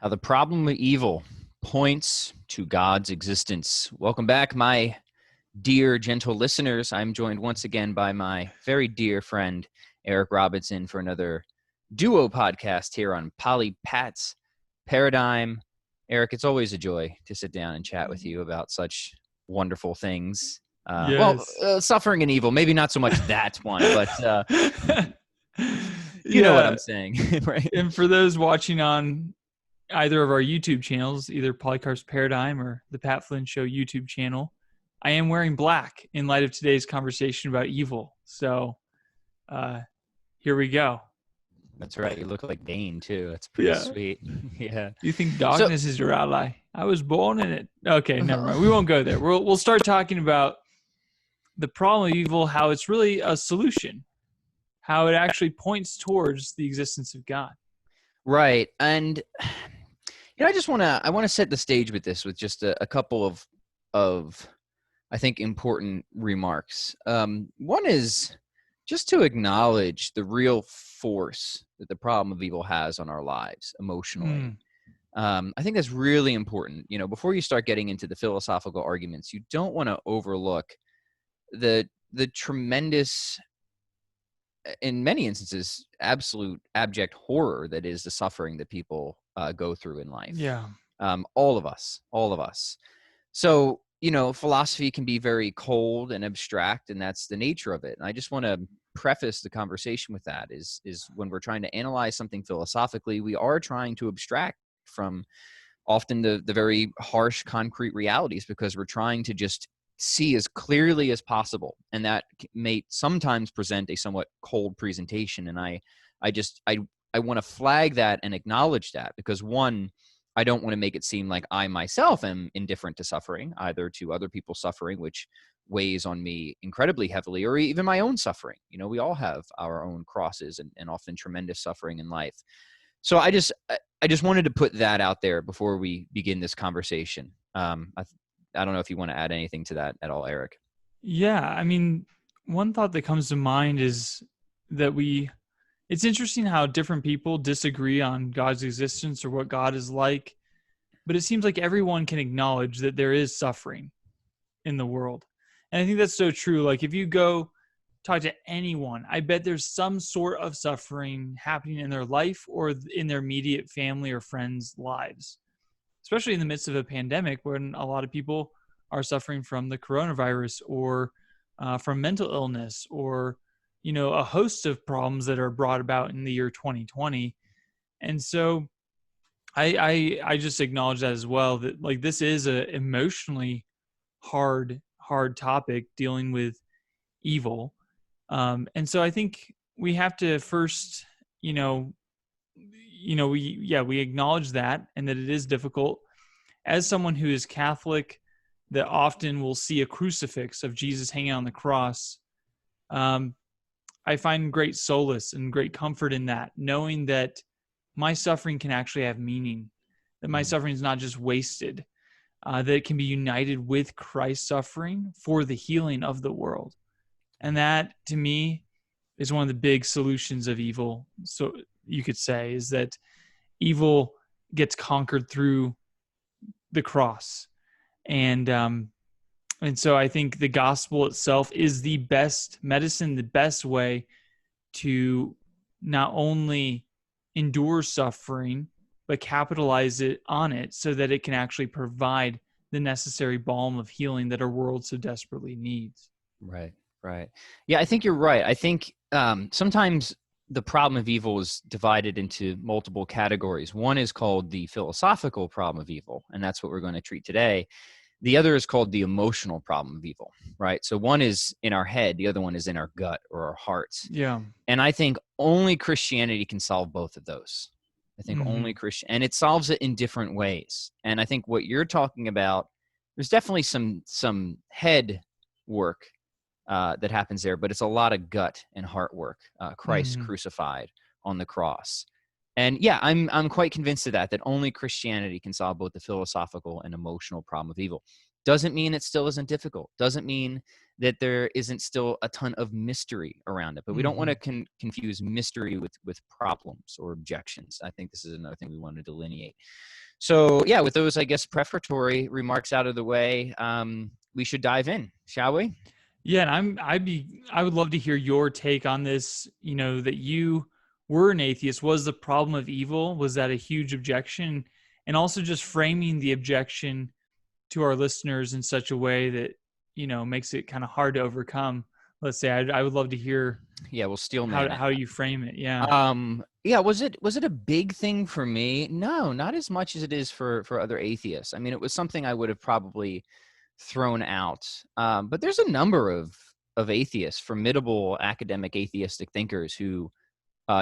How the problem of evil points to God's existence. Welcome back, my dear, gentle listeners. I'm joined once again by my very dear friend, Eric Robinson, for another duo podcast here on Pat's Paradigm. Eric, it's always a joy to sit down and chat with you about such wonderful things. Yes. Suffering and evil, maybe not so much that one, but you know what I'm saying, right? And for those watching on either of our YouTube channels, either Polycarp's Paradigm or the Pat Flynn Show YouTube channel, I am wearing black in light of today's conversation about evil. So here we go. That's right. You look like Bane, too. That's pretty sweet. Yeah. You think darkness is your ally? I was born in it. Okay, never mind. We won't go there. We'll start talking about the problem of evil, how it's really a solution, how it actually points towards the existence of God. Right. And I just want to set the stage with this with just a couple of I think important remarks. One is just to acknowledge the real force that the problem of evil has on our lives emotionally. I think that's really important. Before you start getting into the philosophical arguments, you don't want to overlook the tremendous, in many instances, absolute abject horror that is the suffering that people go through in life. Yeah. All of us. So, philosophy can be very cold and abstract, and that's the nature of it. And I just want to preface the conversation with that is when we're trying to analyze something philosophically, we are trying to abstract from often the very harsh, concrete realities, because we're trying to just see as clearly as possible. And that may sometimes present a somewhat cold presentation. And I want to flag that and acknowledge that, because one, I don't want to make it seem like I myself am indifferent to suffering, either to other people's suffering, which weighs on me incredibly heavily, or even my own suffering. We all have our own crosses and often tremendous suffering in life. So I just wanted to put that out there before we begin this conversation. I don't know if you want to add anything to that at all, Eric. Yeah, I mean, one thought that comes to mind is that it's interesting how different people disagree on God's existence or what God is like, but it seems like everyone can acknowledge that there is suffering in the world. And I think that's so true. Like if you go talk to anyone, I bet there's some sort of suffering happening in their life or in their immediate family or friends' lives, especially in the midst of a pandemic when a lot of people are suffering from the coronavirus or from mental illness or, a host of problems that are brought about in the year 2020. And so I just acknowledge that as well, that like this is a emotionally hard topic, dealing with evil. And so I think we have to first, we acknowledge that and that it is difficult. As someone who is Catholic, that often will see a crucifix of Jesus hanging on the cross, I find great solace and great comfort in that, knowing that my suffering can actually have meaning, that my suffering is not just wasted, that it can be united with Christ's suffering for the healing of the world. And that, to me, is one of the big solutions of evil. So you could say is that evil gets conquered through the cross. And so I think the gospel itself is the best medicine, the best way to not only endure suffering, but capitalize on it so that it can actually provide the necessary balm of healing that our world so desperately needs. Right. Yeah, I think you're right. I think sometimes the problem of evil is divided into multiple categories. One is called the philosophical problem of evil, and that's what we're going to treat today. The other is called the emotional problem of evil, right? So one is in our head, the other one is in our gut or our hearts. Yeah. And I think only Christianity can solve both of those. I think only and it solves it in different ways. And I think what you're talking about, there's definitely some head work that happens there, but it's a lot of gut and heart work. Christ crucified on the cross. And yeah, I'm quite convinced of that only Christianity can solve both the philosophical and emotional problem of evil. doesn't mean it still isn't difficult. Doesn't mean that there isn't still a ton of mystery around it. But we don't want to confuse mystery with problems or objections. I think this is another thing we want to delineate. So yeah, with those, I guess, prefatory remarks out of the way, we should dive in, shall we? Yeah, and I would love to hear your take on this. You know, that you were an atheist. Was the problem of evil? Was that a huge objection? And also just framing the objection to our listeners in such a way that, you know, makes it kind of hard to overcome. Let's say I would love to hear. Yeah, we'll steel man how you frame it. Yeah. Yeah. Was it a big thing for me? No, not as much as it is for other atheists. I mean, it was something I would have probably thrown out. But there's a number of atheists, formidable academic atheistic thinkers who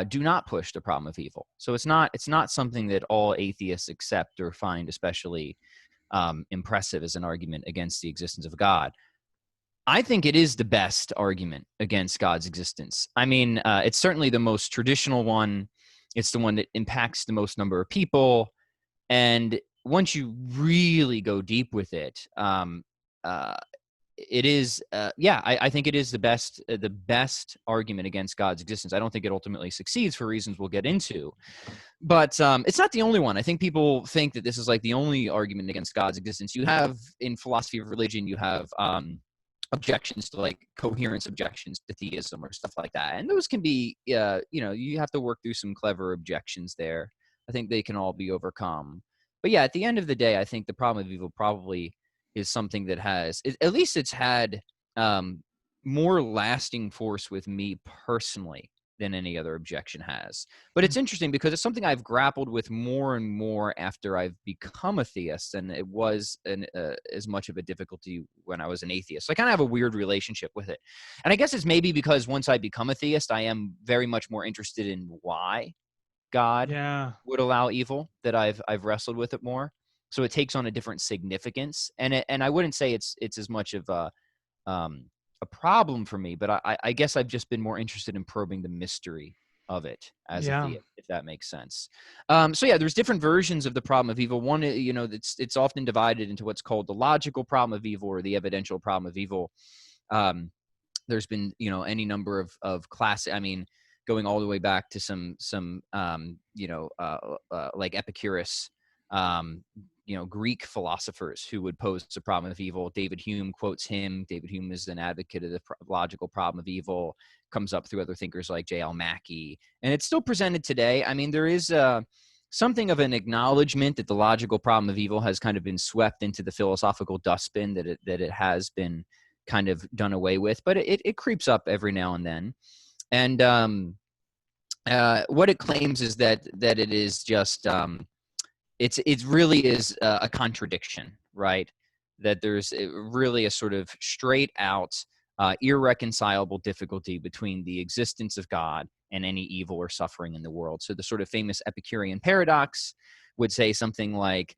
do not push the problem of evil. So it's not something that all atheists accept or find especially impressive as an argument against the existence of God. I think it is the best argument against God's existence. I mean, it's certainly the most traditional one. It's the one that impacts the most number of people. And once you really go deep with it, it is, I think it is the best argument against God's existence. I don't think it ultimately succeeds for reasons we'll get into. But it's not the only one. I think people think that this is like the only argument against God's existence. You have, in philosophy of religion, you have objections to like coherence objections to theism or stuff like that. And those can be, you have to work through some clever objections there. I think they can all be overcome. But yeah, at the end of the day, I think the problem of evil probably is something that has, at least it's had more lasting force with me personally than any other objection has. But it's interesting because it's something I've grappled with more and more after I've become a theist, and it was as much of a difficulty when I was an atheist. So I kind of have a weird relationship with it. And I guess it's maybe because once I become a theist, I am very much more interested in why God would allow evil, that I've wrestled with it more. So it takes on a different significance. And I wouldn't say it's as much of a problem for me, but I guess I've just been more interested in probing the mystery of it as a theist, if that makes sense. So yeah, there's different versions of the problem of evil. One, it's often divided into what's called the logical problem of evil or the evidential problem of evil. There's been, any number of classic, I mean, going all the way back to some like Epicurus, Greek philosophers who would pose the problem of evil. David Hume quotes him. David Hume is an advocate of the logical problem of evil, comes up through other thinkers like J.L. Mackie. And it's still presented today. I mean, there is something of an acknowledgement that the logical problem of evil has kind of been swept into the philosophical dustbin, that it has been kind of done away with. But it creeps up every now and then. And what it claims is that it is just... it really is a contradiction, right? That there's really a sort of straight out irreconcilable difficulty between the existence of God and any evil or suffering in the world. So the sort of famous Epicurean Paradox would say something like,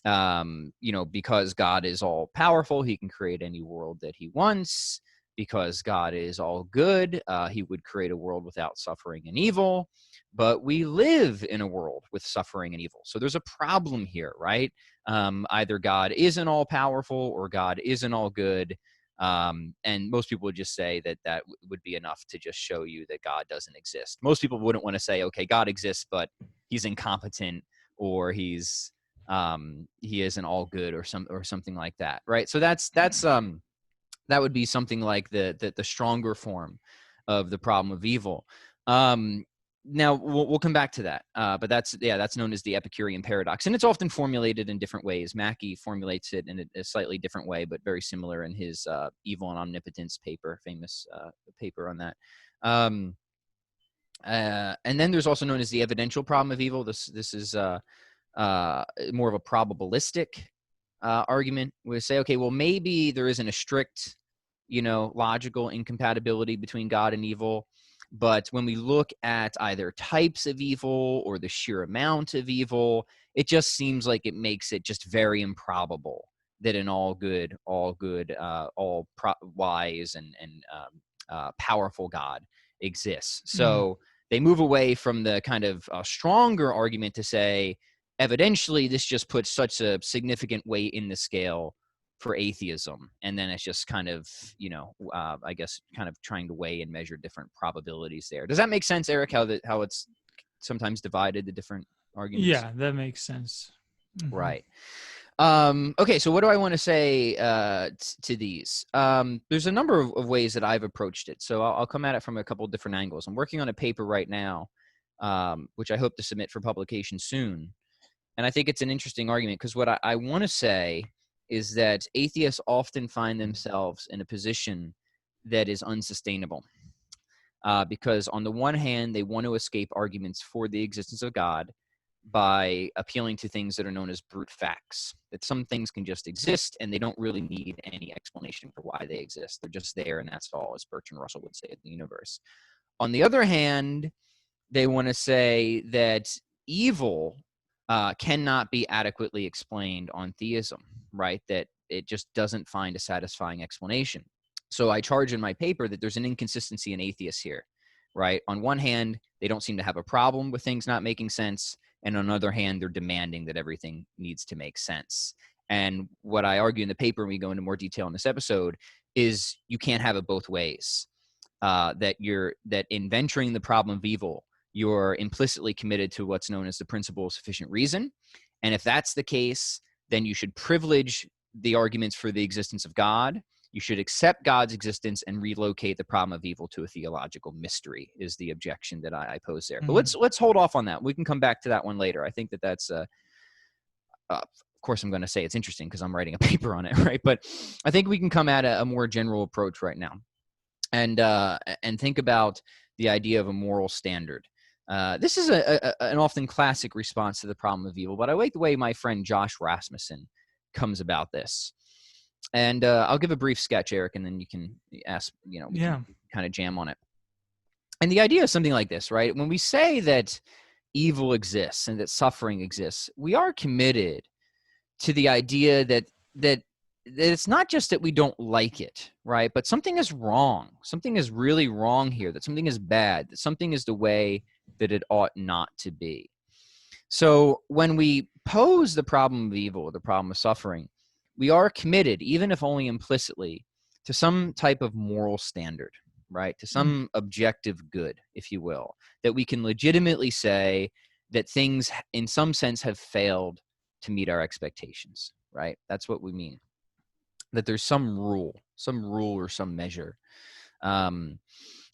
because God is all powerful, he can create any world that he wants. Because God is all good, he would create a world without suffering and evil. But we live in a world with suffering and evil. So there's a problem here, right? Either God isn't all powerful or God isn't all good. And most people would just say that would be enough to just show you that God doesn't exist. Most people wouldn't want to say, okay, God exists, but he's incompetent, or he isn't all good, or something like that, right? So that would be something like the stronger form of the problem of evil. Now we'll come back to that, but that's known as the Epicurean Paradox, and it's often formulated in different ways. Mackie formulates it in a slightly different way, but very similar in his Evil and Omnipotence paper, famous paper on that. And then there's also known as the Evidential problem of evil. This is more of a probabilistic argument. We say, okay, well, maybe there isn't a strict, logical incompatibility between God and evil. But when we look at either types of evil or the sheer amount of evil, it just seems like it makes it just very improbable that an all wise and powerful God exists. So they move away from the kind of stronger argument to say, evidentially, this just puts such a significant weight in the scale for atheism, and then it's just kind of, I guess, kind of trying to weigh and measure different probabilities there. Does that make sense, Eric? How it's sometimes divided, the different arguments? Yeah, that makes sense. Mm-hmm. Right. Okay, so what do I want to say to these? There's a number of ways that I've approached it. So I'll come at it from a couple of different angles. I'm working on a paper right now, which I hope to submit for publication soon. And I think it's an interesting argument because what I want to say is that atheists often find themselves in a position that is unsustainable. Because on the one hand, they want to escape arguments for the existence of God by appealing to things that are known as brute facts, that some things can just exist and they don't really need any explanation for why they exist. They're just there and that's all, as Bertrand Russell would say, in the universe. On the other hand, they want to say that evil cannot be adequately explained on theism, right? That it just doesn't find a satisfying explanation. So I charge in my paper that there's an inconsistency in atheists here, right? On one hand, they don't seem to have a problem with things not making sense. And on the other hand, they're demanding that everything needs to make sense. And what I argue in the paper, and we go into more detail in this episode, is you can't have it both ways. That in venturing the problem of evil, you're implicitly committed to what's known as the principle of sufficient reason. And if that's the case, then you should privilege the arguments for the existence of God. You should accept God's existence and relocate the problem of evil to a theological mystery, is the objection that I pose there. But let's hold off on that. We can come back to that one later. I think that's of course, I'm going to say it's interesting because I'm writing a paper on it, right? But I think we can come at a more general approach right now, and think about the idea of a moral standard. This is an often classic response to the problem of evil, but I like the way my friend Josh Rasmussen comes about this. And I'll give a brief sketch, Eric, and then you can ask, can kind of jam on it. And the idea is something like this, right? When we say that evil exists and that suffering exists, we are committed to the idea that it's not just that we don't like it, right? But something is wrong. Something is really wrong here, that something is bad, that something is the way that it ought not to be. So when we pose the problem of evil, or the problem of suffering, we are committed, even if only implicitly, to some type of moral standard, right? To some objective good, if you will, that we can legitimately say that things in some sense have failed to meet our expectations, right? That's what we mean. That there's some rule or some measure. And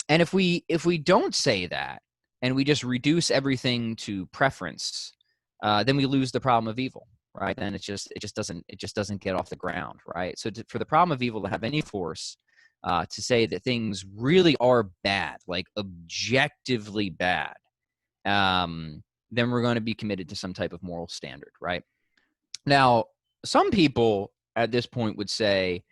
if we don't say that, and we just reduce everything to preference, then we lose the problem of evil, right? And it just doesn't get off the ground, right? So for the problem of evil to have any force, to say that things really are bad, like objectively bad, then we're going to be committed to some type of moral standard, right? Now, some people at this point would say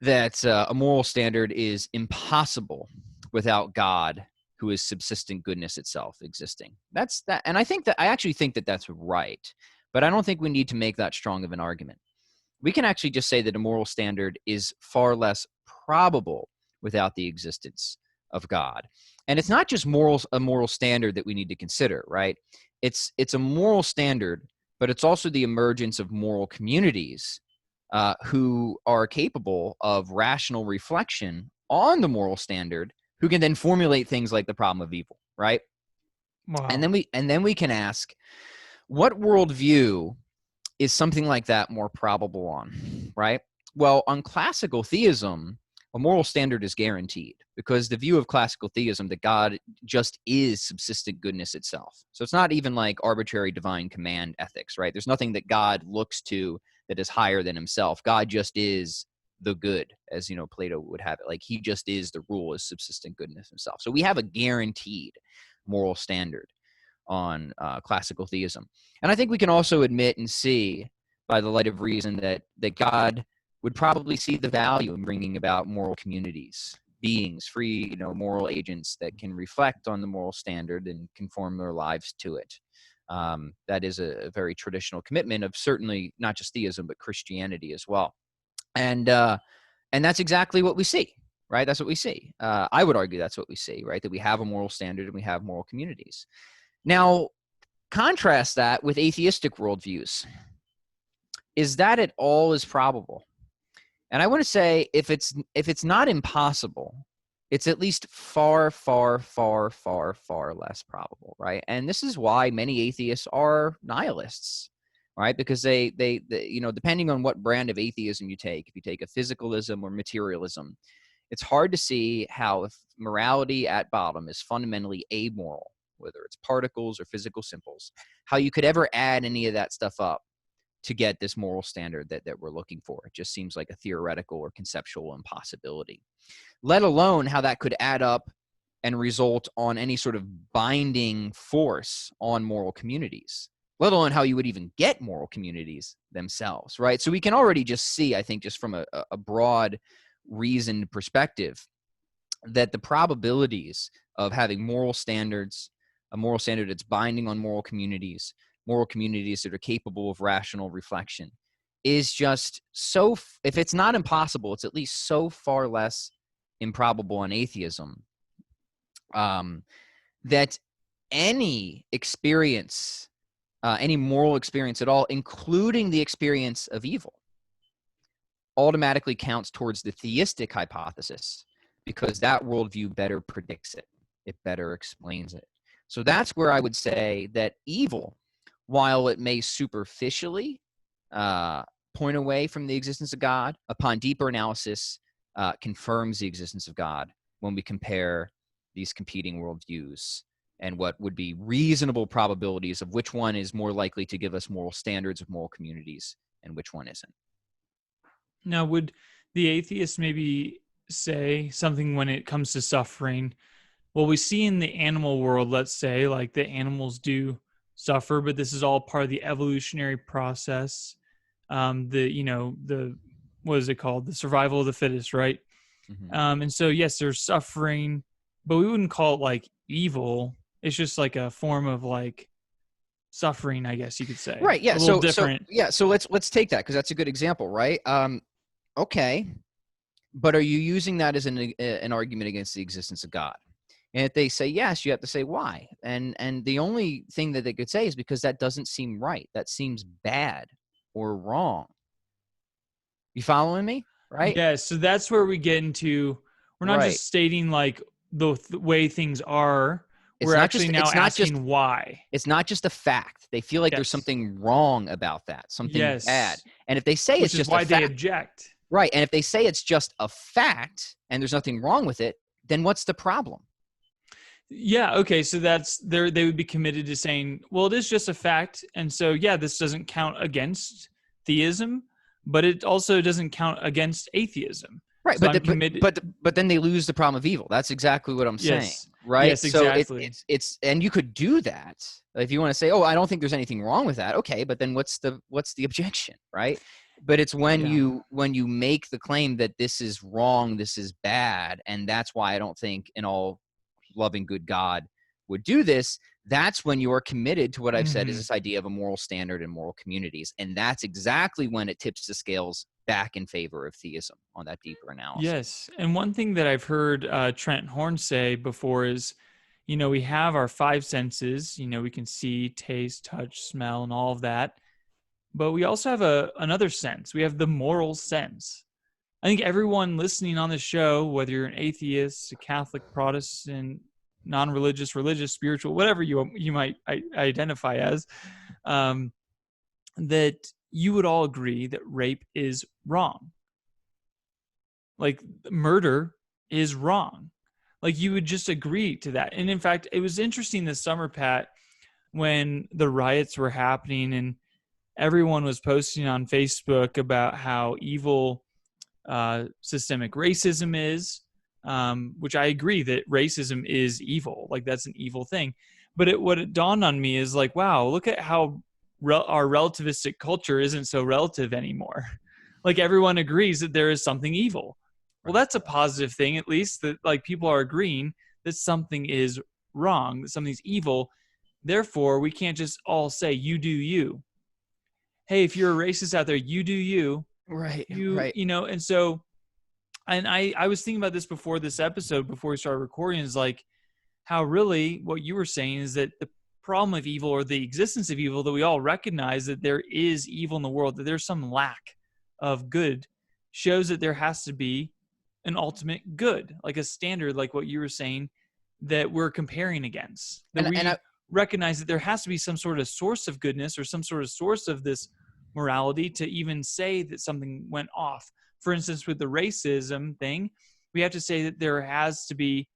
that a moral standard is impossible without God, who is subsistent goodness itself existing. That's that. And I actually think that that's right, but I don't think we need to make that strong of an argument. We can actually just say that a moral standard is far less probable without the existence of God. And it's not just a moral standard that we need to consider, right? It's a moral standard, but it's also the emergence of moral communities who are capable of rational reflection on the moral standard, who can then formulate things like the problem of evil, right? Wow. And then we can ask, what worldview is something like that more probable on, right? Well, on classical theism, a moral standard is guaranteed, because the view of classical theism that God just is subsistent goodness itself. So it's not even like arbitrary divine command ethics, right? There's nothing that God looks to that is higher than himself. God just is the good, as Plato would have it. Like he just is the rule, is subsistent goodness himself. So we have a guaranteed moral standard on classical theism. And I think we can also admit and see, by the light of reason, that God would probably see the value in bringing about moral communities, beings, free, moral agents that can reflect on the moral standard and conform their lives to it. That is a very traditional commitment of certainly not just theism, but Christianity as well. And that's exactly what we see, right? That's what we see. I would argue that's what we see, right? That we have a moral standard and we have moral communities. Now, contrast that with atheistic worldviews. Is that at all as probable? And I want to say if it's not impossible, it's at least far, far, far, far, far less probable, right? And this is why many atheists are nihilists, right? Because they depending on what brand of atheism you take, if you take a physicalism or materialism, it's hard to see how if morality at bottom is fundamentally amoral, whether it's particles or physical simples, how you could ever add any of that stuff up to get this moral standard that we're looking for. It just seems like a theoretical or conceptual impossibility, let alone how that could add up and result on any sort of binding force on moral communities, let alone how you would even get moral communities themselves, right? So we can already just see, I think, just from a broad reasoned perspective, that the probabilities of having moral standards, a moral standard that's binding on moral communities that are capable of rational reflection, is just so, if it's not impossible, it's at least so far less improbable in atheism, that any experience, any moral experience at all, including the experience of evil, automatically counts towards the theistic hypothesis, because that worldview better predicts it. It better explains it. So that's where I would say that evil, while it may superficially point away from the existence of God, upon deeper analysis, confirms the existence of God when we compare these competing worldviews and what would be reasonable probabilities of which one is more likely to give us moral standards of moral communities and which one isn't. Now, would the atheist maybe say something when it comes to suffering? Well, we see in the animal world, let's say, like the animals do suffer, but this is all part of the evolutionary process. What is it called? The survival of the fittest, right? Mm-hmm. And so, yes, there's suffering, but we wouldn't call it like evil. It's just like a form of like suffering, I guess you could say. Right. Yeah. A little different. So let's take that, because that's a good example, right? Okay, but are you using that as an argument against the existence of God? And if they say yes, you have to say why. And the only thing that they could say is because that doesn't seem right. That seems bad or wrong. You following me? Right? Yeah. So that's where we get into, we're not Right. just stating like the way things are. We're actually now asking why. It's not just a fact. They feel like there's something wrong about that, something bad. And if they say it's just a fact, which is why they object. Right. And if they say it's just a fact and there's nothing wrong with it, then what's the problem? Yeah. Okay. So they would be committed to saying, well, it is just a fact. And so, yeah, this doesn't count against theism, but it also doesn't count against atheism. Right. So but then they lose the problem of evil. That's exactly what I'm saying. Right. Yes, exactly. So it's and you could do that if you want to say, oh, I don't think there's anything wrong with that. Okay. But then what's the objection? Right. But it's when you make the claim that this is wrong, this is bad, and that's why I don't think an all loving good God would do this. That's when you're committed to what I've said is this idea of a moral standard and moral communities. And that's exactly when it tips the scales back in favor of theism on that deeper analysis. Yes. And one thing that I've heard Trent Horn say before is, we have our five senses, we can see, taste, touch, smell, and all of that. But we also have another sense. We have the moral sense. I think everyone listening on this show, whether you're an atheist, a Catholic, Protestant, non-religious, religious, spiritual, whatever you might identify as, that you would all agree that rape is wrong. Like murder is wrong. Like you would just agree to that. And in fact, it was interesting this summer, Pat, when the riots were happening and everyone was posting on Facebook about how evil systemic racism is, which I agree that racism is evil. Like that's an evil thing. But what it dawned on me is like, wow, look at how our relativistic culture isn't so relative anymore. Like everyone agrees that there is something evil. Well, that's a positive thing, at least, that like people are agreeing that something is wrong, that something's evil. Therefore, we can't just all say, you do you. Hey, if you're a racist out there, you do you. Right. And so, and I was thinking about this before this episode, before we started recording, is like how really what you were saying is that the problem of evil or the existence of evil, that we all recognize that there is evil in the world, that there's some lack of good shows that there has to be an ultimate good, like a standard, like what you were saying, that we're comparing against, that And we recognize that there has to be some sort of source of goodness or some sort of source of this morality to even say that something went off. For instance, with the racism thing, we have to say that there has to be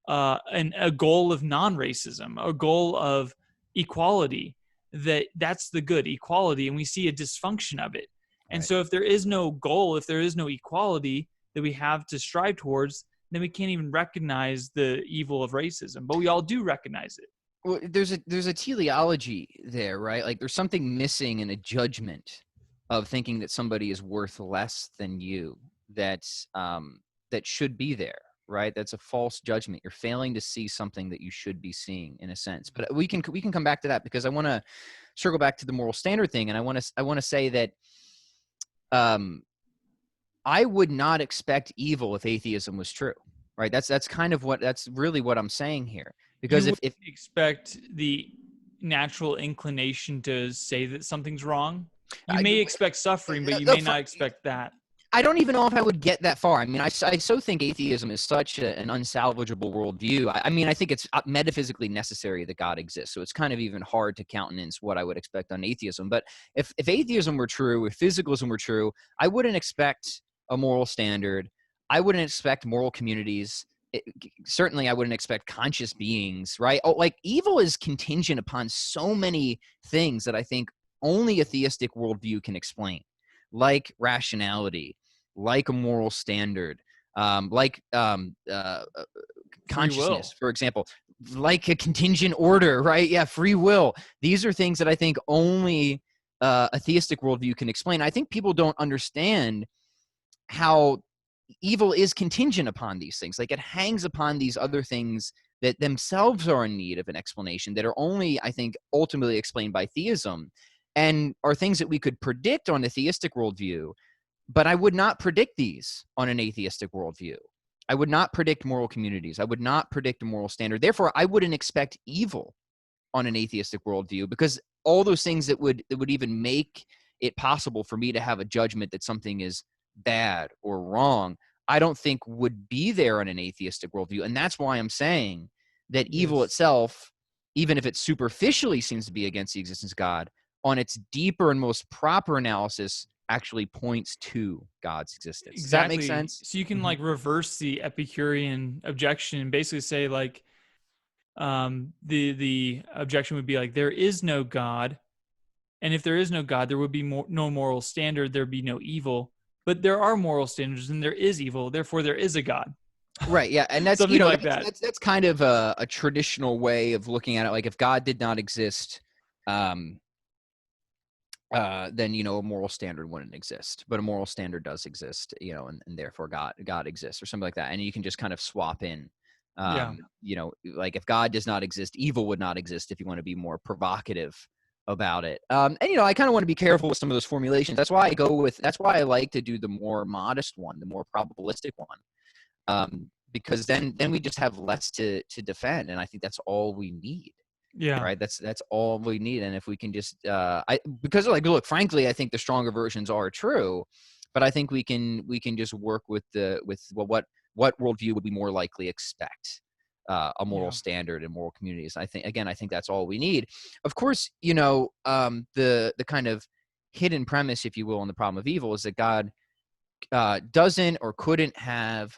a goal of non-racism, a goal of equality, that's the good, equality, and we see a dysfunction of it. And right. so if there is no goal, if there is no equality that we have to strive towards, then we can't even recognize the evil of racism. But we all do recognize it. Well, there's a teleology there, right? Like there's something missing in a judgment of thinking that somebody is worth less than you. That's that should be there, right? That's a false judgment. You're failing to see something that you should be seeing, in a sense. But we can come back to that, because I want to circle back to the moral standard thing, and I want to say that I would not expect evil if atheism was true, right? That's really what I'm saying here. Because You if would expect the natural inclination to say that something's wrong. You may expect suffering, but you may not expect that. I don't even know if I would get that far. I mean, I so think atheism is such an unsalvageable worldview. I mean, I think it's metaphysically necessary that God exists. So it's kind of even hard to countenance what I would expect on atheism. But if atheism were true, if physicalism were true, I wouldn't expect a moral standard. I wouldn't expect moral communities. Certainly, I wouldn't expect conscious beings, right? Oh, like evil is contingent upon so many things that I think only a theistic worldview can explain, like rationality, like a moral standard, like Free consciousness, will. for example, like a contingent order, right? Yeah, free will. These are things that I think only a theistic worldview can explain. I think people don't understand how evil is contingent upon these things. Like it hangs upon these other things that themselves are in need of an explanation, that are only, I think, ultimately explained by theism, and are things that we could predict on a theistic worldview. But I would not predict these on an atheistic worldview. I would not predict moral communities. I would not predict a moral standard. Therefore, I wouldn't expect evil on an atheistic worldview, because all those things that would even make it possible for me to have a judgment that something is bad or wrong, I don't think would be there on an atheistic worldview. And that's why I'm saying that evil Yes. itself, even if it superficially seems to be against the existence of God, on its deeper and most proper analysis actually points to God's existence. Does that make Exactly. sense? So you can Mm-hmm. like reverse the Epicurean objection and basically say like the objection would be like there is no God, and if there is no God, there would be no moral standard, there'd be no evil. But there are moral standards and there is evil, therefore there is a God. Right. Yeah. And that's, Something like that. That's kind of a traditional way of looking at it. Like if God did not exist, then, a moral standard wouldn't exist, but a moral standard does exist, and therefore God exists, or something like that. And you can just kind of swap in, Yeah. like if God does not exist, evil would not exist, if you want to be more provocative about it. And I kind of want to be careful with some of those formulations. That's why I like to do the more modest one, the more probabilistic one. Because then we just have less to defend. And I think that's all we need. Yeah. Right. That's all we need. And if we can just, because look, frankly, I think the stronger versions are true, but I think we can just work with what worldview would we more likely expect, a moral Yeah. standard and moral communities. I think that's all we need. Of course, the kind of hidden premise, if you will, on the problem of evil is that God doesn't or couldn't have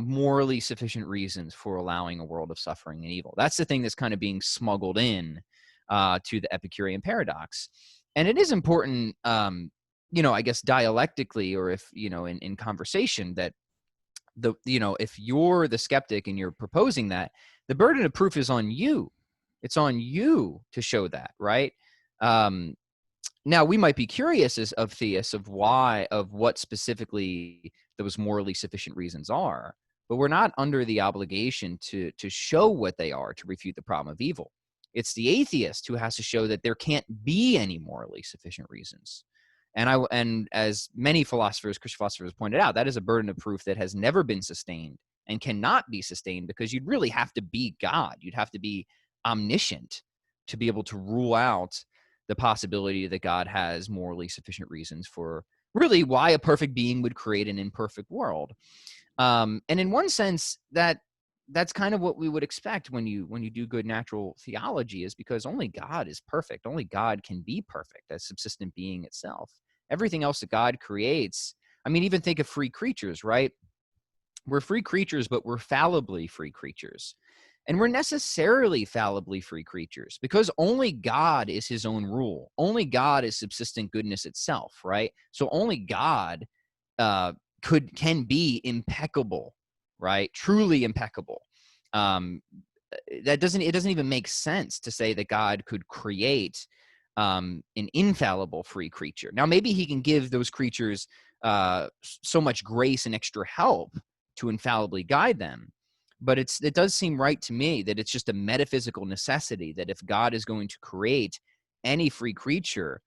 morally sufficient reasons for allowing a world of suffering and evil. That's the thing that's kind of being smuggled in to the Epicurean Paradox. And it is important, I guess dialectically, or if, in conversation, that if you're the skeptic and you're proposing that, the burden of proof is on you. It's on you to show that, right? Now, we might be curious as of theists of what specifically those morally sufficient reasons are, but we're not under the obligation to show what they are to refute the problem of evil. It's the atheist who has to show that there can't be any morally sufficient reasons. And as many Christian philosophers pointed out, that is a burden of proof that has never been sustained and cannot be sustained, because you'd really have to be God. You'd have to be omniscient to be able to rule out the possibility that God has morally sufficient reasons for really why a perfect being would create an imperfect world. And in one sense, that's kind of what we would expect when you do good natural theology, is because only God is perfect. Only God can be perfect as subsistent being itself. Everything else that God creates, I mean, even think of free creatures, right? We're free creatures, but we're fallibly free creatures. And we're necessarily fallibly free creatures because only God is his own rule. Only God is subsistent goodness itself, right? So only God uh, can be impeccable, right? Truly impeccable. Um, it doesn't even make sense to say that God could create an infallible free creature. Now, maybe he can give those creatures so much grace and extra help to infallibly guide them. But it does seem right to me that it's just a metaphysical necessity that if God is going to create any free creature,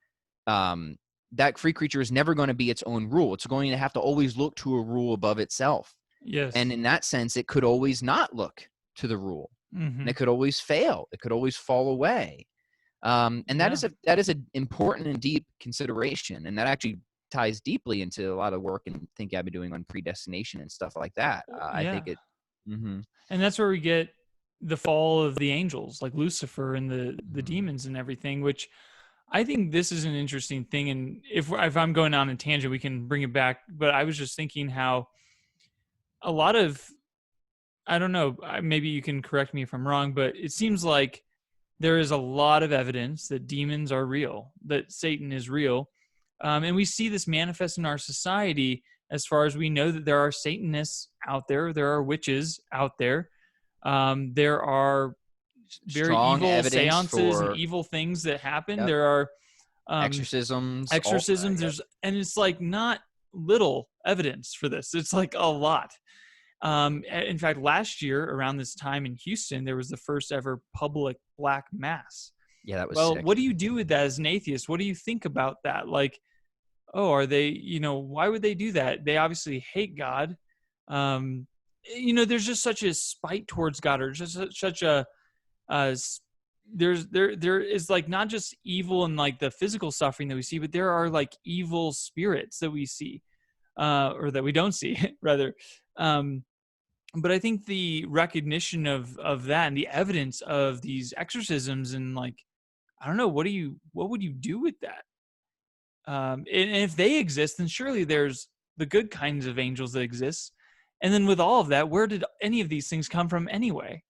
that free creature is never going to be its own rule. It's going to have to always look to a rule above itself. And Yes. in that sense, it could always not look to the rule. And Mm-hmm. it could always fail. It could always fall away. And Yeah. that is an important and deep consideration. And that actually ties deeply into a lot of work and thinking I've been doing on predestination and stuff like that. I Yeah. think it. Mm-hmm. And that's where we get the fall of the angels, like Lucifer and the Mm-hmm. demons and everything, which I think this is an interesting thing. And if I'm going on a tangent, we can bring it back. But I was just thinking how a lot of, I don't know, maybe you can correct me if I'm wrong, but it seems like there is a lot of evidence that demons are real, that Satan is real. And we see this manifest in our society as far as we know that there are Satanists out there are witches out there. There are very Strong evil evidence seances and for, evil things that happen. yep, There are exorcisms. All, exorcisms. yep. And it's like not little evidence for this. It's like a lot. In fact, last year around this time in Houston, there was the first ever public black mass. Yeah, that was Well, sick. what do you do with that as an atheist? What do you think about that? Like, oh, are they, why would they do that? They obviously hate God. Um, there's just such a spite towards God, or just such a, uh, there is like not just evil and like the physical suffering that we see, but there are like evil spirits that we see, or that we don't see rather. Um, but I think the recognition of that and the evidence of these exorcisms and like, I don't know, what would you do with that? And if they exist, then surely there's the good kinds of angels that exist. And then with all of that, where did any of these things come from anyway?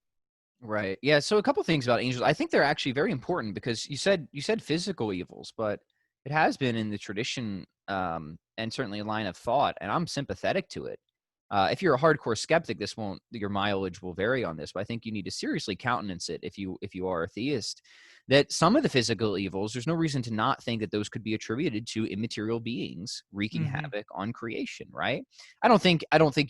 Right. Yeah. So a couple things about angels. I think they're actually very important because you said physical evils, but it has been in the tradition, and certainly a line of thought, and I'm sympathetic to it. If you're a hardcore skeptic, your mileage will vary on this, but I think you need to seriously countenance it if you are a theist. That some of the physical evils, there's no reason to not think that those could be attributed to immaterial beings wreaking Mm-hmm. havoc on creation. Right. I don't think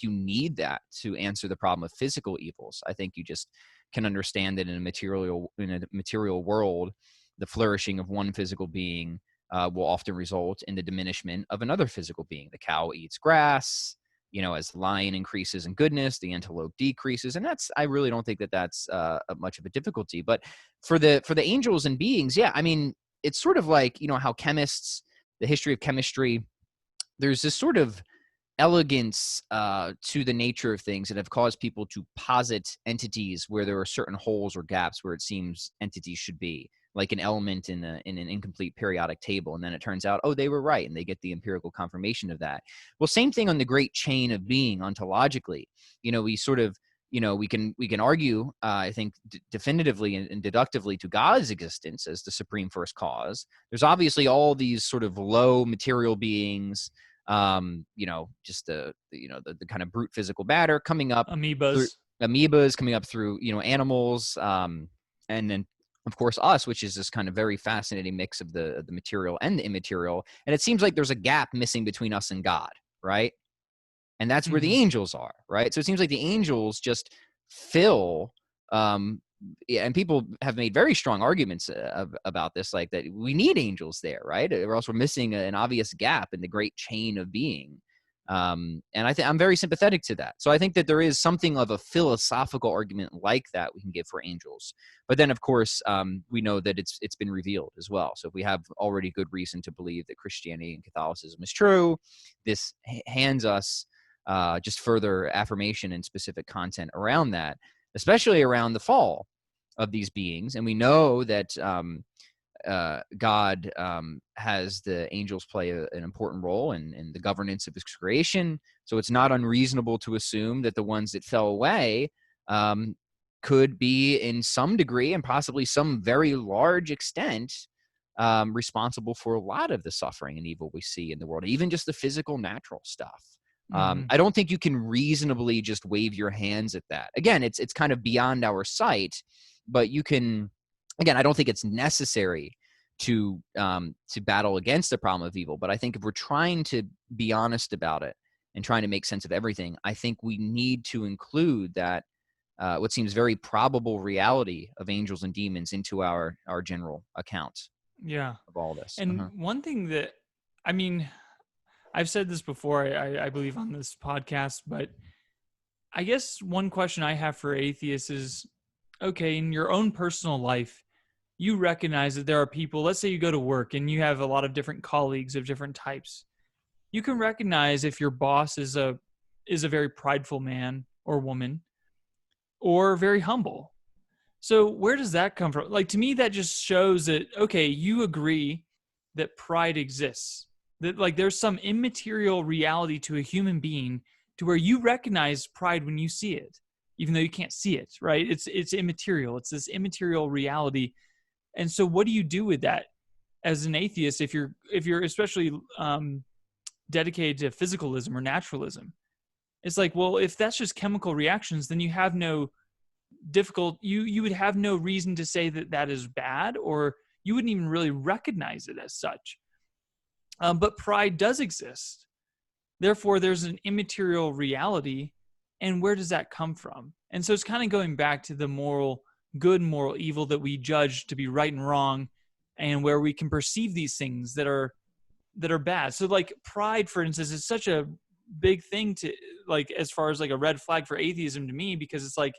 you need that to answer the problem of physical evils. I think you just can understand that in a material world, the flourishing of one physical being will often result in the diminishment of another physical being. The cow eats grass, as the lion increases in goodness, the antelope decreases, and I really don't think that that's much of a difficulty. But for the angels and beings, yeah, I mean, it's sort of like how chemists, the history of chemistry, there's this sort of elegance to the nature of things that have caused people to posit entities where there are certain holes or gaps where it seems entities should be, like an element in an incomplete periodic table. And then it turns out, oh, they were right, and they get the empirical confirmation of that. Well, same thing on the great chain of being ontologically. We sort of, we can argue, I think, definitively and deductively to God's existence as the supreme first cause. There's obviously all these sort of low material beings, just the kind of brute physical matter coming up through Amoebas. amoebas, coming up through animals, and then of course us, which is this kind of very fascinating mix of the material and the immaterial. And it seems like there's a gap missing between us and God, right? And that's where the Mm-hmm. angels are, right? So it seems like the angels just fill, yeah, and people have made very strong arguments about this, like that we need angels there, right? Or else we're missing an obvious gap in the great chain of being. And I'm very sympathetic to that. So I think that there is something of a philosophical argument like that we can give for angels. But then, of course, we know that it's been revealed as well. So if we have already good reason to believe that Christianity and Catholicism is true, this hands us just further affirmation and specific content around that, especially around the fall of these beings. And we know that God has the angels play an important role in the governance of his creation. So it's not unreasonable to assume that the ones that fell away could be in some degree and possibly some very large extent responsible for a lot of the suffering and evil we see in the world, even just the physical, natural stuff. I don't think you can reasonably just wave your hands at that. Again, it's kind of beyond our sight, but you can. Again, I don't think it's necessary to battle against the problem of evil, but I think if we're trying to be honest about it and trying to make sense of everything, I think we need to include that what seems very probable reality of angels and demons into our general account of all this. And one thing that, I mean, I've said this before, I believe on this podcast, but I guess one question I have for atheists is, okay, in your own personal life, you recognize that there are people, let's say you go to work and you have a lot of different colleagues of different types. You can recognize if your boss is a very prideful man or woman or very humble. So where does that come from? Like, to me, that just shows that, okay, you agree that pride exists, that like there's some immaterial reality to a human being to where you recognize pride when you see it, even though you can't see it, right? It's immaterial. It's this immaterial reality. And so what do you do with that as an atheist if you're especially dedicated to physicalism or naturalism? It's like, well, if that's just chemical reactions, then you have no you would have no reason to say that that is bad, or you wouldn't even really recognize it as such. But pride does exist. Therefore, there's an immaterial reality. And where does that come from? And so it's kind of going back to the moral good, moral evil that we judge to be right and wrong, and where we can perceive these things that are bad. So like pride, for instance, is such a big thing to, like, as far as like a red flag for atheism to me, because it's like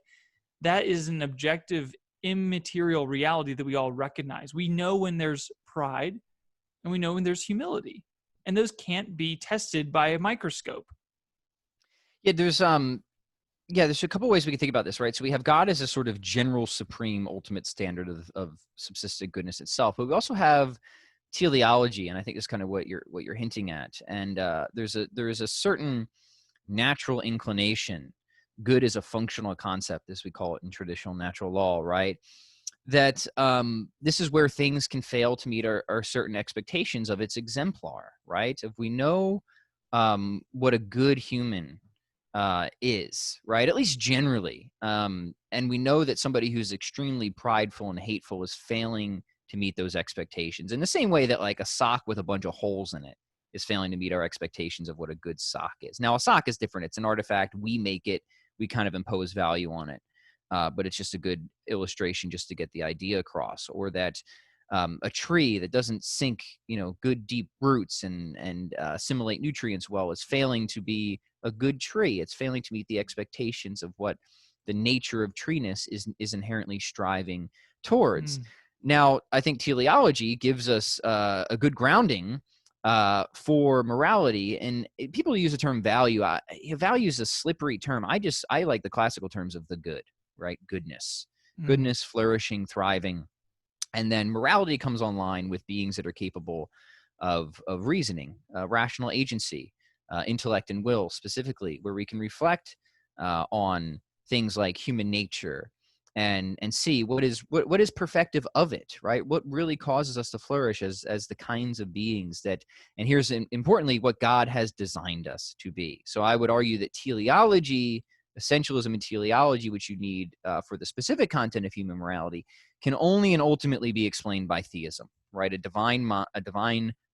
that is an objective immaterial reality that we all recognize. We know when there's pride and we know when there's humility, and those can't be tested by a microscope. There's a couple ways we can think about this, right? So we have God as a sort of general, supreme, ultimate standard of subsistent goodness itself, but we also have teleology, and I think that's kind of what you're hinting at. And there is a certain natural inclination. Good is a functional concept, as we call it in traditional natural law, right? That this is where things can fail to meet our certain expectations of its exemplar, right? If we know what a good human is, right? At least generally. And we know that somebody who's extremely prideful and hateful is failing to meet those expectations in the same way that like a sock with a bunch of holes in it is failing to meet our expectations of what a good sock is. Now, a sock is different. It's an artifact. We make it. We kind of impose value on it. But it's just a good illustration just to get the idea across. Or that a tree that doesn't sink, good deep roots and assimilate nutrients well is failing to be a good tree. It's failing to meet the expectations of what the nature of treeness is inherently striving towards. Now, I think teleology gives us a good grounding for morality, and people use the term value. Value is a slippery term. I like the classical terms of the good, right? Goodness, flourishing, thriving. And then morality comes online with beings that are capable of reasoning, rational agency, intellect and will specifically, where we can reflect on things like human nature and see what is perfective of it, right? What really causes us to flourish as the kinds of beings that, and here's importantly, what God has designed us to be. So I would argue that teleology, essentialism and teleology, which you need for the specific content of human morality, can only and ultimately be explained by theism, right? A divine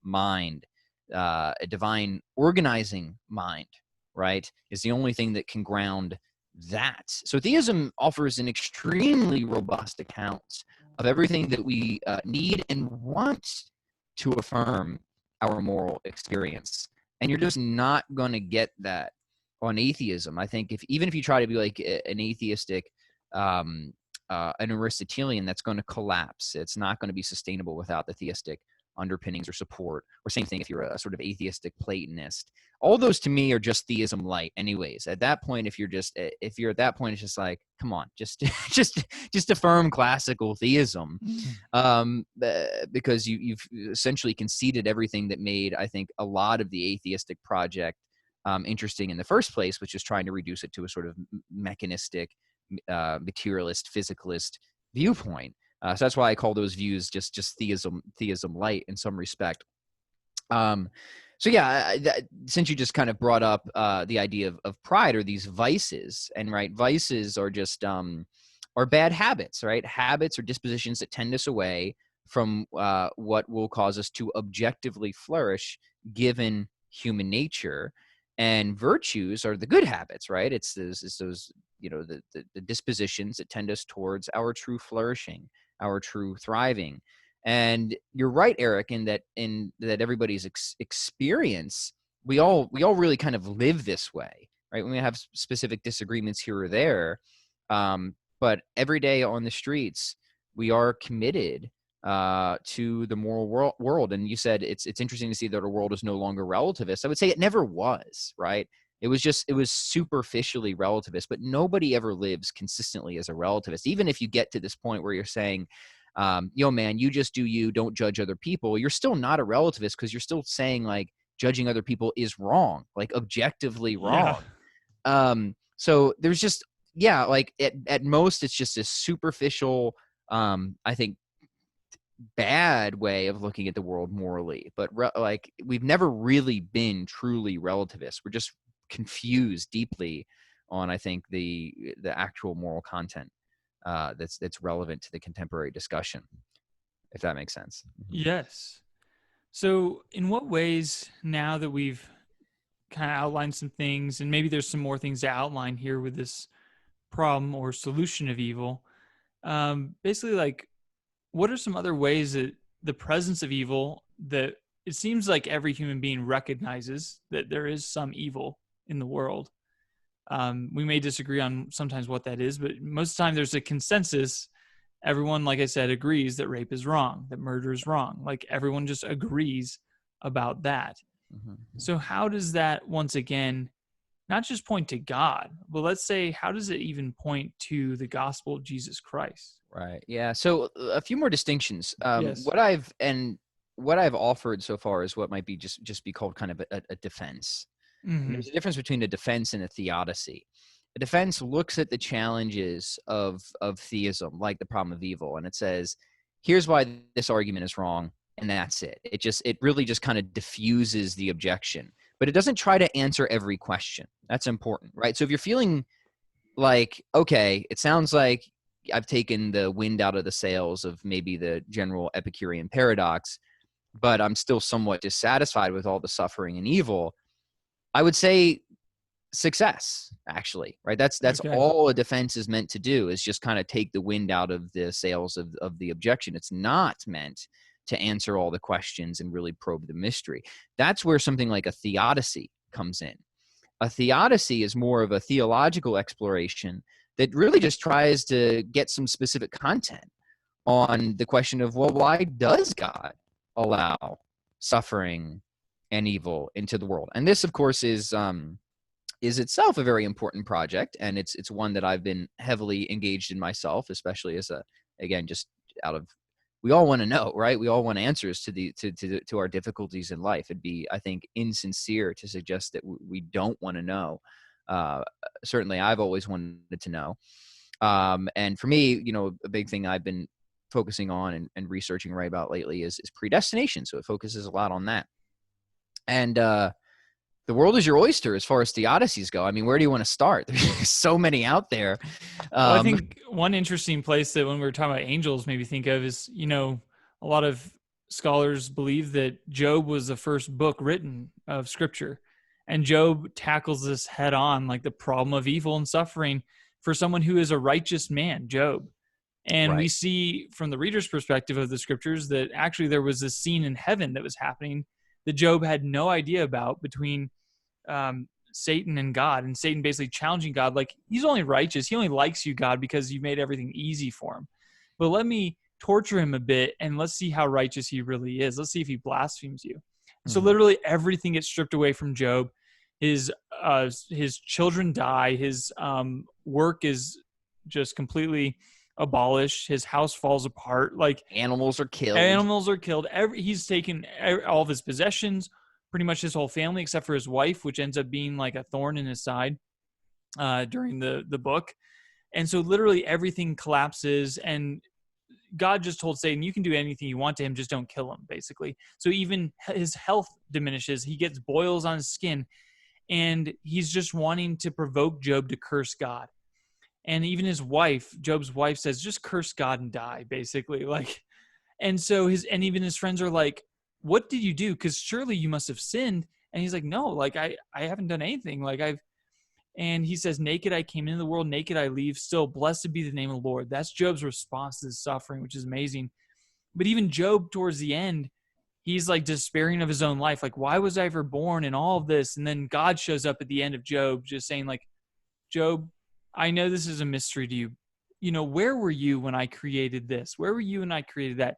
mind, a divine organizing mind, right, is the only thing that can ground that. So theism offers an extremely robust account of everything that we need and want to affirm our moral experience. And you're just not going to get that on atheism. I think even if you try to be like an atheistic, an Aristotelian, that's going to collapse. It's not going to be sustainable without the theistic underpinnings or support. Or same thing if you're a sort of atheistic Platonist. All those to me are just theism light anyways. At that point, if you're at that point, it's just like, come on, just affirm classical theism. Because you've essentially conceded everything that made, I think, a lot of the atheistic project interesting in the first place, which is trying to reduce it to a sort of mechanistic, materialist, physicalist viewpoint. So that's why I call those views just theism light in some respect. So yeah, since you just kind of brought up the idea of pride or these vices, and right, vices are just are bad habits, right? Habits or dispositions that tend us away from what will cause us to objectively flourish given human nature. And virtues are the good habits, right? It's those the dispositions that tend us towards our true flourishing, our true thriving. And you're right, Eric, in that everybody's experience, we all really kind of live this way, right? We may have specific disagreements here or there, but every day on the streets, we are committed to the moral world. And you said it's interesting to see that our world is no longer relativist. I would say it never was, right? It was superficially relativist, but nobody ever lives consistently as a relativist. Even if you get to this point where you're saying, yo, man, you just do you, don't judge other people, you're still not a relativist, because you're still saying like judging other people is wrong, like objectively wrong. Yeah. So there's just, yeah, like at most it's just a superficial, I think, bad way of looking at the world morally. But like we've never really been truly relativists. We're just confused deeply on, I think, the actual moral content that's relevant to the contemporary discussion, if that makes sense. Yes. So in what ways, now that we've kind of outlined some things, and maybe there's some more things to outline here with this problem or solution of evil, basically, like, what are some other ways that the presence of evil, that it seems like every human being recognizes that there is some evil in the world? We may disagree on sometimes what that is, but most of the time there's a consensus. Everyone, like I said, agrees that rape is wrong, that murder is wrong. Like everyone just agrees about that. Mm-hmm. So how does that, once again, not just point to God, but let's say, how does it even point to the gospel of Jesus Christ? Right. Yeah. So a few more distinctions. Yes. What I've offered so far is what might be just be called kind of a defense. And there's a difference between a defense and a theodicy. A defense looks at the challenges of theism, like the problem of evil, and it says, here's why this argument is wrong, and that's it. It really just kind of diffuses the objection, but it doesn't try to answer every question. That's important, right? So if you're feeling like, okay, it sounds like I've taken the wind out of the sails of maybe the general Epicurean paradox, but I'm still somewhat dissatisfied with all the suffering and evil, I would say success, actually, right? That's Okay. all a defense is meant to do, is just kind of take the wind out of the sails of the objection. It's not meant to answer all the questions and really probe the mystery. That's where something like a theodicy comes in. A theodicy is more of a theological exploration that really just tries to get some specific content on the question of, well, why does God allow suffering and evil into the world? And this, of course, is itself a very important project, and it's one that I've been heavily engaged in myself, especially as again, just out of, we all want to know, right? We all want answers to our difficulties in life. It'd be, I think, insincere to suggest that we don't want to know. Certainly, I've always wanted to know. And for me, a big thing I've been focusing on and researching right about lately is predestination. So it focuses a lot on that. And the world is your oyster as far as theodicies go. I mean, where do you want to start? There's so many out there. Well, I think one interesting place that when we were talking about angels maybe think of is, a lot of scholars believe that Job was the first book written of scripture. And Job tackles this head on, like the problem of evil and suffering for someone who is a righteous man, Job. And Right. we see from the reader's perspective of the scriptures that actually there was this scene in heaven that was happening that Job had no idea about between Satan and God, and Satan basically challenging God, like, he's only righteous. He only likes you, God, because you made everything easy for him. But let me torture him a bit, and let's see how righteous he really is. Let's see if he blasphemes you. So literally everything gets stripped away from Job. His children die. His work is just completely abolished. His house falls apart. Like, Animals are killed. He's taken all of his possessions, pretty much his whole family, except for his wife, which ends up being like a thorn in his side during the book. And so literally everything collapses, and God just told Satan, you can do anything you want to him, just don't kill him, basically. So even his health diminishes. He gets boils on his skin, and he's just wanting to provoke Job to curse God. And even his wife, Job's wife, says, just curse God and die, basically. Like, and so even his friends are like, what did you do? Because surely you must have sinned. And he's like, no, like I haven't done anything. And he says, naked I came into the world, naked I leave. Still, blessed be the name of the Lord. That's Job's response to his suffering, which is amazing. But even Job, towards the end, he's like despairing of his own life. Like, why was I ever born and all of this? And then God shows up at the end of Job, just saying, like, Job, I know this is a mystery to you. You know, where were you when I created this? Where were you when I created that?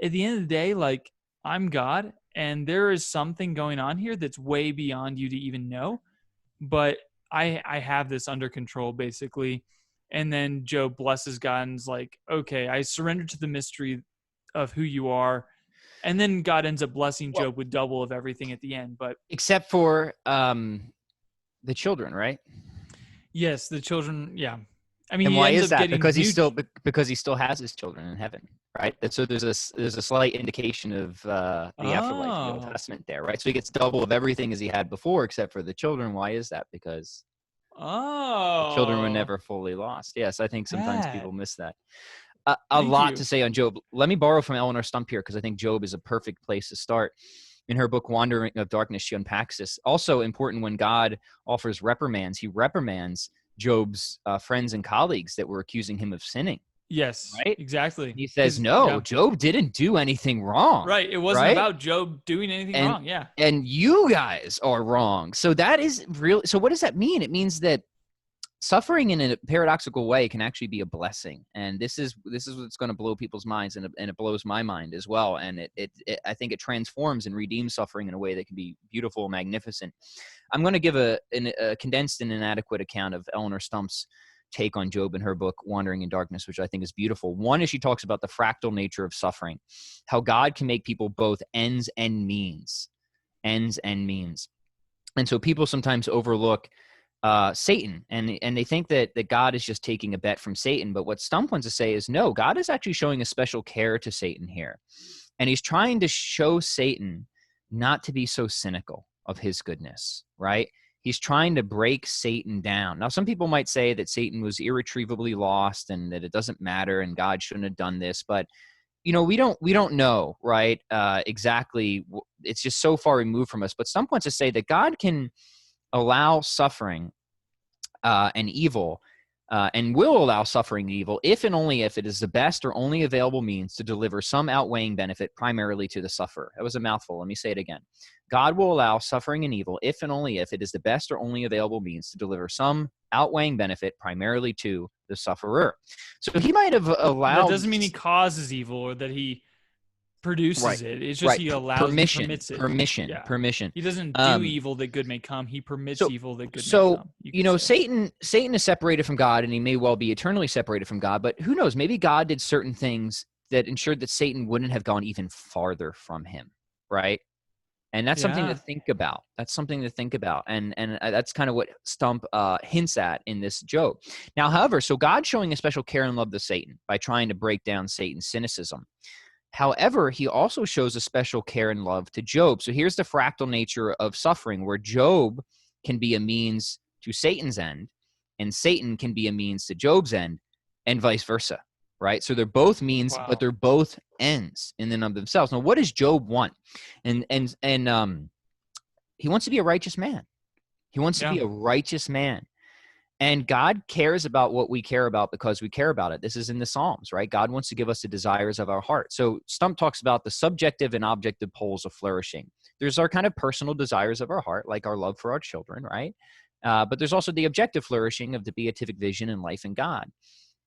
At the end of the day, like, I'm God, and there is something going on here that's way beyond you to even know. But I have this under control, basically. And then Job blesses God and is like, okay, I surrender to the mystery of who you are. And then God ends up blessing Job with double of everything at the end. But except for the children, right? Yes, the children. Yeah, I mean, and he why ends is up that? getting Because he still has his children in heaven, right? And so there's a slight indication of the afterlife in the Old Testament there, right? So he gets double of everything as he had before, except for the children. Why is that? Because the children were never fully lost. Yes, I think sometimes people miss that. A lot to say on Job. Let me borrow from Eleanor Stump here, because I think Job is a perfect place to start. In her book, Wandering of Darkness, she unpacks this. Also important, when God offers reprimands, he reprimands Job's friends and colleagues that were accusing him of sinning. Yes, right? exactly. And he says, no, Job didn't do anything wrong. Right. It wasn't about Job doing anything wrong. Yeah. And you guys are wrong. So that is real. So what does that mean? It means that suffering in a paradoxical way can actually be a blessing. And this is what's going to blow people's minds, and it blows my mind as well. And I think it transforms and redeems suffering in a way that can be beautiful, magnificent. I'm going to give a condensed and inadequate account of Eleanor Stump's take on Job in her book, Wandering in Darkness, which I think is beautiful. One is she talks about the fractal nature of suffering, how God can make people both ends and means. And so people sometimes overlook Satan, and they think that God is just taking a bet from Satan. But what Stump wants to say is, no, God is actually showing a special care to Satan here. And he's trying to show Satan not to be so cynical of his goodness, right? He's trying to break Satan down. Now, some people might say that Satan was irretrievably lost and that it doesn't matter and God shouldn't have done this. But, we don't know, right, exactly. It's just so far removed from us. But Stump wants to say that God can allow suffering and evil and will allow suffering and evil if and only if it is the best or only available means to deliver some outweighing benefit primarily to the sufferer. That was a mouthful. Let me say it again. God will allow suffering and evil if and only if it is the best or only available means to deliver some outweighing benefit primarily to the sufferer. So he might have allowed... That doesn't mean he causes evil or that he produces it. It's just he allows, he permits it. Permission. He doesn't do evil that good may come. He permits evil that good may come. Satan is separated from God, and he may well be eternally separated from God, but who knows? Maybe God did certain things that ensured that Satan wouldn't have gone even farther from him, right? And that's something to think about. And that's kind of what Stump hints at in this Job. Now, however, so God's showing a special care and love to Satan by trying to break down Satan's cynicism. However, he also shows a special care and love to Job. So here's the fractal nature of suffering, where Job can be a means to Satan's end, and Satan can be a means to Job's end, and vice versa, right? So they're both means, but they're both ends in and of themselves. Now, what does Job want? And he wants to be a righteous man. He wants to be a righteous man. And God cares about what we care about because we care about it. This is in the Psalms, right? God wants to give us the desires of our heart. So Stump talks about the subjective and objective poles of flourishing. There's our kind of personal desires of our heart, like our love for our children, right? But there's also the objective flourishing of the beatific vision and life in God.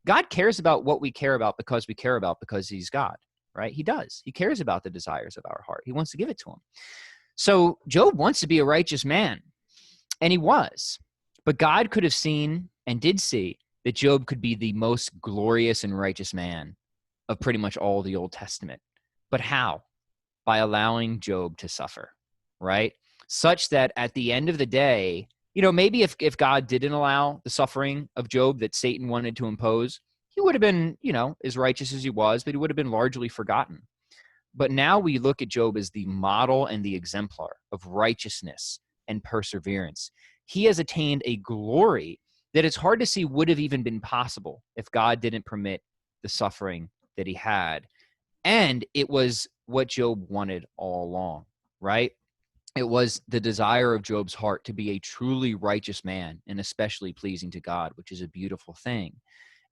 God cares about what we care about because he's God, right? He does. He cares about the desires of our heart. He wants to give it to him. So Job wants to be a righteous man, and he was. But God could have seen and did see that Job could be the most glorious and righteous man of pretty much all the Old Testament. But how? By allowing Job to suffer, right? Such that at the end of the day, maybe if God didn't allow the suffering of Job that Satan wanted to impose, he would have been, as righteous as he was, but he would have been largely forgotten. But now we look at Job as the model and the exemplar of righteousness and perseverance. He has attained a glory that it's hard to see would have even been possible if God didn't permit the suffering that he had. And it was what Job wanted all along, right? It was the desire of Job's heart to be a truly righteous man and especially pleasing to God, which is a beautiful thing.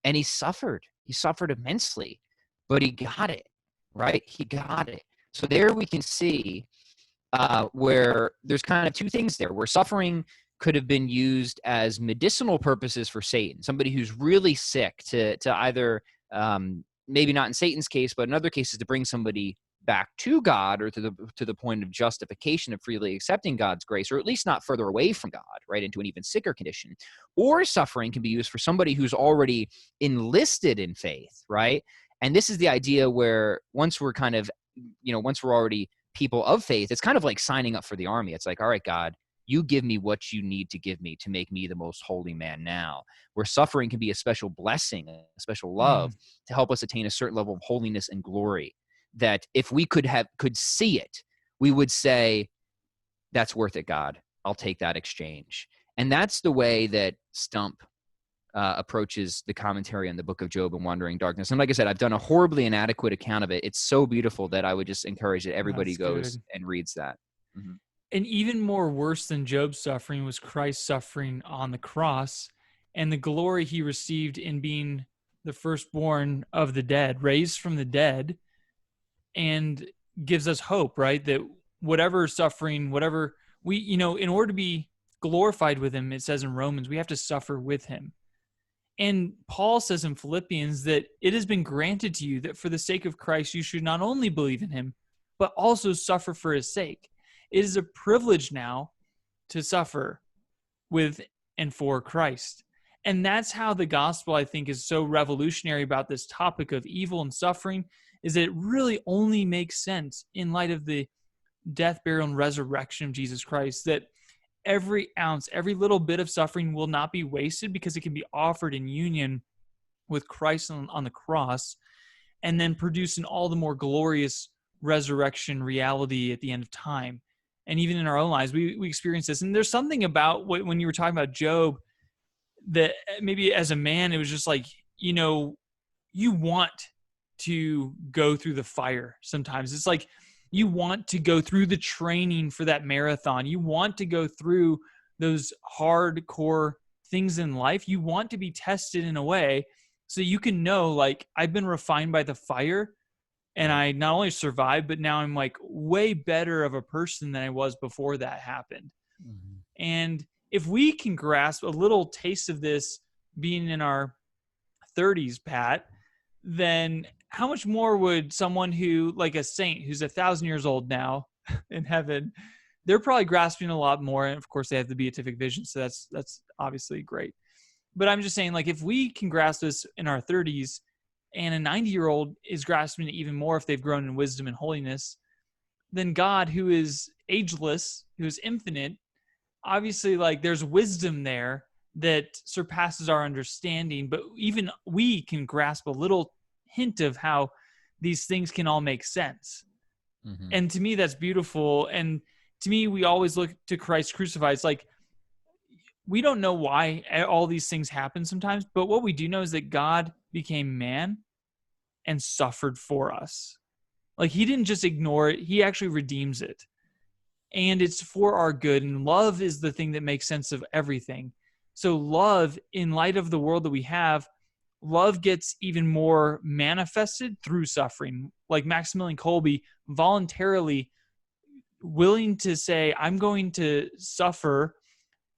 And he suffered. He suffered immensely, but he got it, right? He got it. So there we can see where there's kind of two things there, where suffering could have been used as medicinal purposes for Satan, somebody who's really sick to either, maybe not in Satan's case, but in other cases to bring somebody back to God or to the point of justification of freely accepting God's grace, or at least not further away from God, right, into an even sicker condition. Or suffering can be used for somebody who's already enlisted in faith, right? And this is the idea where once we're already people of faith, it's kind of like signing up for the army. It's like, all right, God, you give me what you need to give me to make me the most holy man now. Where suffering can be a special blessing, a special love to help us attain a certain level of holiness and glory that if we could see it, we would say, that's worth it, God. I'll take that exchange. And that's the way that Stump approaches the commentary on the book of Job and Wandering Darkness. And like I said, I've done a horribly inadequate account of it. It's so beautiful that I would just encourage that everybody goes and reads that. Mm-hmm. And even more worse than Job's suffering was Christ's suffering on the cross and the glory he received in being the firstborn of the dead, raised from the dead, and gives us hope, right? That whatever suffering, whatever we, in order to be glorified with him, it says in Romans, we have to suffer with him. And Paul says in Philippians that it has been granted to you that for the sake of Christ, you should not only believe in him, but also suffer for his sake. It is a privilege now to suffer with and for Christ. And that's how the gospel, I think, is so revolutionary about this topic of evil and suffering, is that it really only makes sense in light of the death, burial, and resurrection of Jesus Christ, that every ounce, every little bit of suffering will not be wasted because it can be offered in union with Christ on the cross and then produce an all the more glorious resurrection reality at the end of time. And even in our own lives, we experience this. And there's something about when you were talking about Job that maybe as a man, it was just like, you want to go through the fire sometimes. It's like you want to go through the training for that marathon. You want to go through those hardcore things in life. You want to be tested in a way so you can know, like, I've been refined by the fire and I not only survived, but now I'm like way better of a person than I was before that happened. Mm-hmm. And if we can grasp a little taste of this being in our 30s, Pat, then how much more would someone who, like a saint who's 1,000 years old now in heaven, they're probably grasping a lot more. And of course they have the beatific vision. So that's obviously great. But I'm just saying, like, if we can grasp this in our 30s and a 90-year-old is grasping it even more if they've grown in wisdom and holiness, then God, who is ageless, who is infinite, obviously, like, there's wisdom there that surpasses our understanding, but even we can grasp a little hint of how these things can all make sense. Mm-hmm. And to me, that's beautiful. And to me, we always look to Christ crucified. It's like, we don't know why all these things happen sometimes, but what we do know is that God became man and suffered for us. Like, he didn't just ignore it. He actually redeems it. And it's for our good. And love is the thing that makes sense of everything. So love, in light of the world that we have, love gets even more manifested through suffering. Like Maximilian Kolbe voluntarily willing to say, I'm going to suffer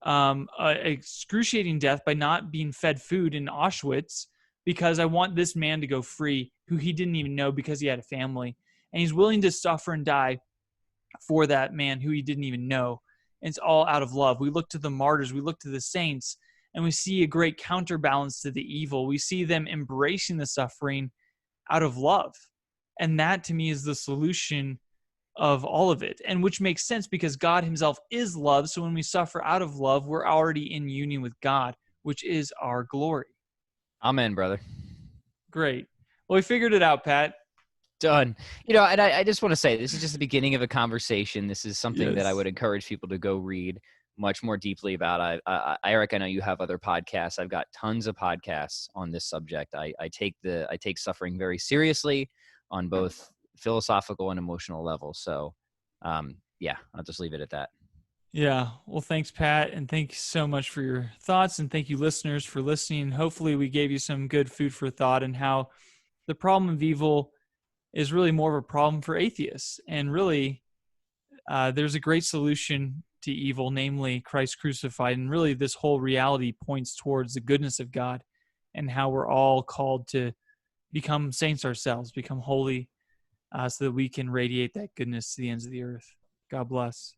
excruciating death by not being fed food in Auschwitz because I want this man to go free who he didn't even know because he had a family. And he's willing to suffer and die for that man who he didn't even know. And it's all out of love. We look to the martyrs, we look to the saints, and we see a great counterbalance to the evil. We see them embracing the suffering out of love. And that to me is the solution of all of it, and which makes sense because God himself is love. So when we suffer out of love, we're already in union with God, which is our glory. Amen, brother. Great. Well, we figured it out, Pat. Done. And I just want to say, this is just the beginning of a conversation. This is something that I would encourage people to go read much more deeply about. Eric, I know you have other podcasts. I've got tons of podcasts on this subject. I take suffering very seriously on both philosophical and emotional levels. So, yeah, I'll just leave it at that. Yeah. Well, thanks, Pat. And thank you so much for your thoughts. And thank you, listeners, for listening. Hopefully we gave you some good food for thought and how the problem of evil is really more of a problem for atheists. And really, there's a great solution to evil, namely Christ crucified. And really, this whole reality points towards the goodness of God and how we're all called to become saints ourselves, become holy, so that we can radiate that goodness to the ends of the earth. God bless.